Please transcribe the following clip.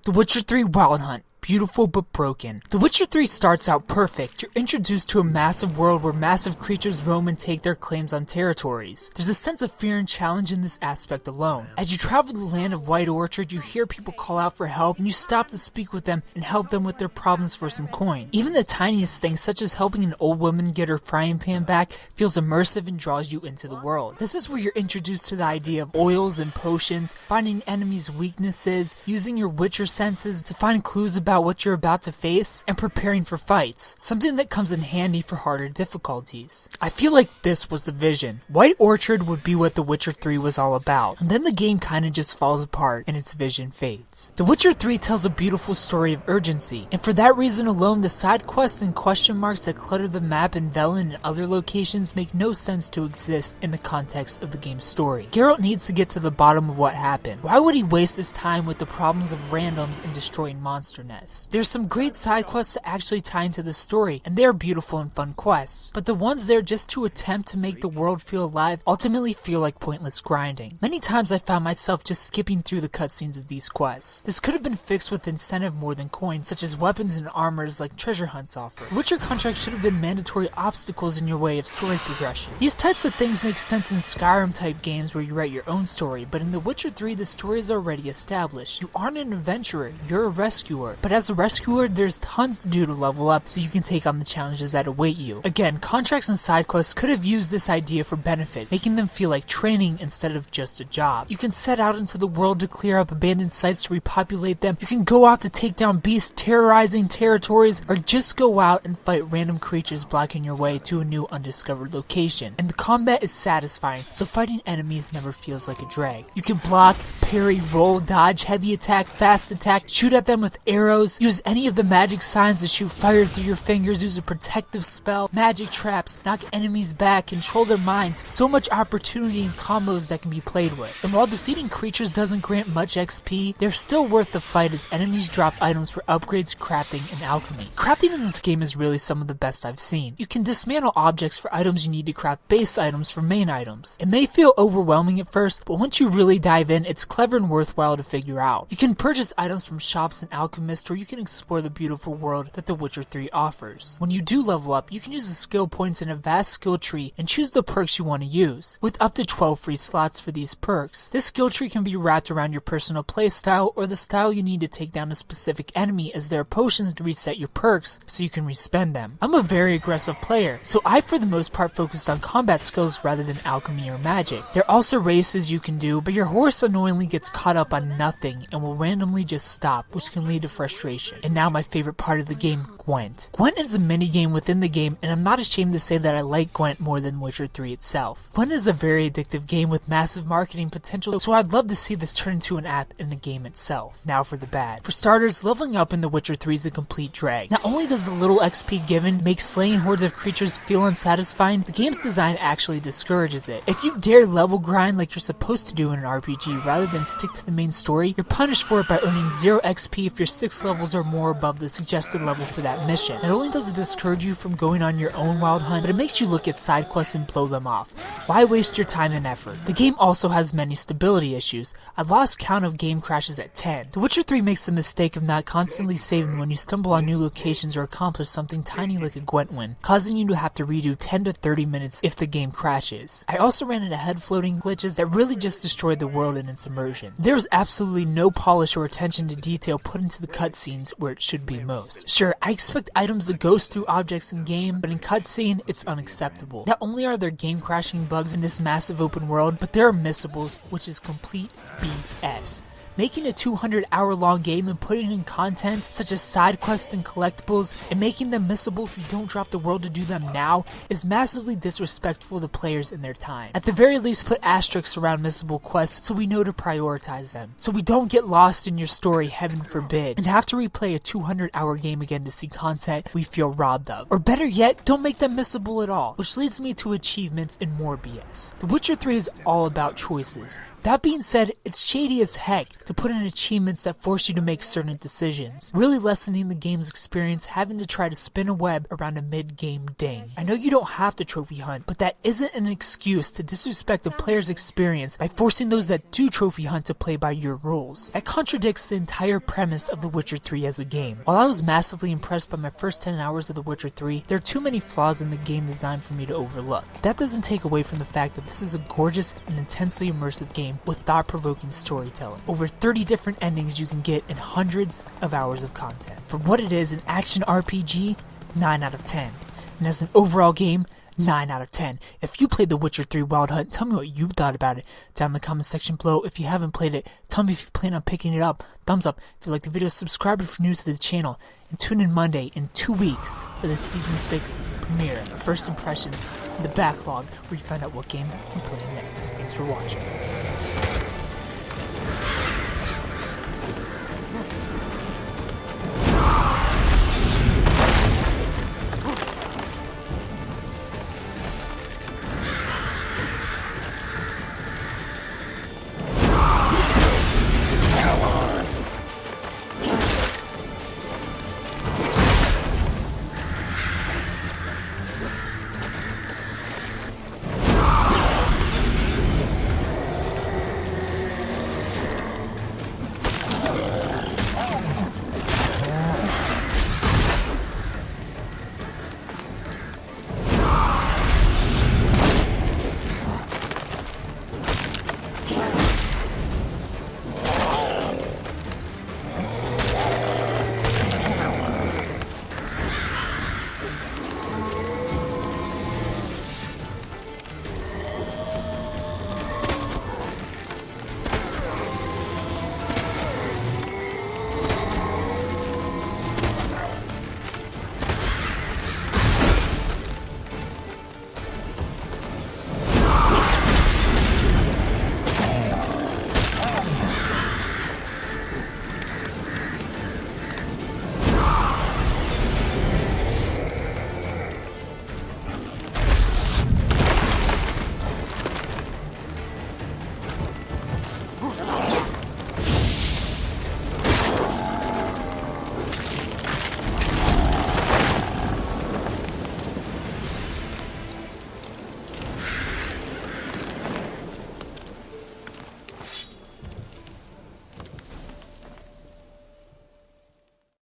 The Witcher 3 Wild Hunt. Beautiful but broken. The Witcher 3 starts out perfect. You're introduced to a massive world where massive creatures roam and take their claims on territories. There's a sense of fear and challenge in this aspect alone. As you travel the land of White Orchard, you hear people call out for help, and you stop to speak with them and help them with their problems for some coin. Even the tiniest things, such as helping an old woman get her frying pan back, feels immersive and draws you into the world. This is where you're introduced to the idea of oils and potions, finding enemies' weaknesses, using your Witcher senses to find clues about what you're about to face, and preparing for fights, something that comes in handy for harder difficulties. I feel like this was the vision. White Orchard would be what The Witcher 3 was all about, and then the game kinda just falls apart and its vision fades. The Witcher 3 tells a beautiful story of urgency, and for that reason alone, the side quests and question marks that clutter the map in Velen and other locations make no sense to exist in the context of the game's story. Geralt needs to get to the bottom of what happened. Why would he waste his time with the problems of randoms and destroying monster nests? There's some great side quests that actually tie into the story, and they're beautiful and fun quests, but the ones there just to attempt to make the world feel alive ultimately feel like pointless grinding. Many times I found myself just skipping through the cutscenes of these quests. This could have been fixed with incentive more than coins, such as weapons and armors like treasure hunts offer. Witcher contracts should have been mandatory obstacles in your way of story progression. These types of things make sense in Skyrim type games where you write your own story, but in The Witcher 3 the story is already established. You aren't an adventurer, you're a rescuer, but as a rescuer, there's tons to do to level up so you can take on the challenges that await you. Again, contracts and side quests could have used this idea for benefit, making them feel like training instead of just a job. You can set out into the world to clear up abandoned sites to repopulate them, you can go out to take down beasts terrorizing territories, or just go out and fight random creatures blocking your way to a new undiscovered location. And the combat is satisfying, so fighting enemies never feels like a drag. You can block, parry, roll, dodge, heavy attack, fast attack, shoot at them with arrows, use any of the magic signs to shoot fire through your fingers, use a protective spell, magic traps, knock enemies back, control their minds. So much opportunity and combos that can be played with. And while defeating creatures doesn't grant much XP, they're still worth the fight as enemies drop items for upgrades, crafting, and alchemy. Crafting in this game is really some of the best I've seen. You can dismantle objects for items you need to craft base items for main items. It may feel overwhelming at first, but once you really dive in, it's clever and worthwhile to figure out. You can purchase items from shops and alchemists, or you can explore the beautiful world that The Witcher 3 offers. When you do level up, you can use the skill points in a vast skill tree and choose the perks you want to use, with up to 12 free slots for these perks. This skill tree can be wrapped around your personal playstyle or the style you need to take down a specific enemy, as there are potions to reset your perks so you can respend them. I'm a very aggressive player, so I for the most part focused on combat skills rather than alchemy or magic. There are also races you can do, but your horse annoyingly gets caught up on nothing and will randomly just stop, which can lead to frustration. And now my favorite part of the game, Gwent. Gwent is a mini-game within the game, and I'm not ashamed to say that I like Gwent more than Witcher 3 itself. Gwent is a very addictive game with massive marketing potential, so I'd love to see this turn into an app in the game itself. Now for the bad. For starters, leveling up in The Witcher 3 is a complete drag. Not only does the little XP given make slaying hordes of creatures feel unsatisfying, the game's design actually discourages it. If you dare level grind like you're supposed to do in an RPG rather than stick to the main story, you're punished for it by earning 0 XP if you're 6 levels or more above the suggested level for that mission. Not only does it discourage you from going on your own wild hunt, but it makes you look at side quests and blow them off. Why waste your time and effort? The game also has many stability issues. I lost count of game crashes at 10. The Witcher 3 makes the mistake of not constantly saving when you stumble on new locations or accomplish something tiny like a Gwent win, causing you to have to redo 10 to 30 minutes if the game crashes. I also ran into head floating glitches that really just destroyed the world in its immersion. There was absolutely no polish or attention to detail put into the cutscenes where it should be most. Sure, I expect items to ghost through objects in game, but in cutscene, it's unacceptable. Not only are there game crashing bugs in this massive open world, but there are missables, which is complete BS. Making a 200-hour-long game and putting in content such as side quests and collectibles and making them missable if you don't drop the world to do them now is massively disrespectful to players in their time. At the very least, put asterisks around missable quests so we know to prioritize them, so we don't get lost in your story, heaven forbid, and have to replay a 200-hour game again to see content we feel robbed of. Or better yet, don't make them missable at all, which leads me to achievements and more BS. The Witcher 3 is all about choices. That being said, it's shady as heck. to put in achievements that force you to make certain decisions, really lessening the game's experience having to try to spin a web around a mid-game ding. I know you don't have to trophy hunt, but that isn't an excuse to disrespect a player's experience by forcing those that do trophy hunt to play by your rules. That contradicts the entire premise of The Witcher 3 as a game. While I was massively impressed by my first 10 hours of The Witcher 3, there are too many flaws in the game design for me to overlook. That doesn't take away from the fact that this is a gorgeous and intensely immersive game with thought-provoking storytelling. Over 30 different endings you can get in hundreds of hours of content. For what it is, an action RPG, 9 out of 10. And as an overall game, 9 out of 10. If you played The Witcher 3 Wild Hunt, tell me what you thought about it down in the comment section below. If you haven't played it, tell me if you plan on picking it up. Thumbs up. If you like the video, subscribe if you're new to the channel. And tune in Monday in 2 weeks for the Season 6 premiere, First Impressions, and the backlog, where you find out what game I'm playing next. Thanks for watching.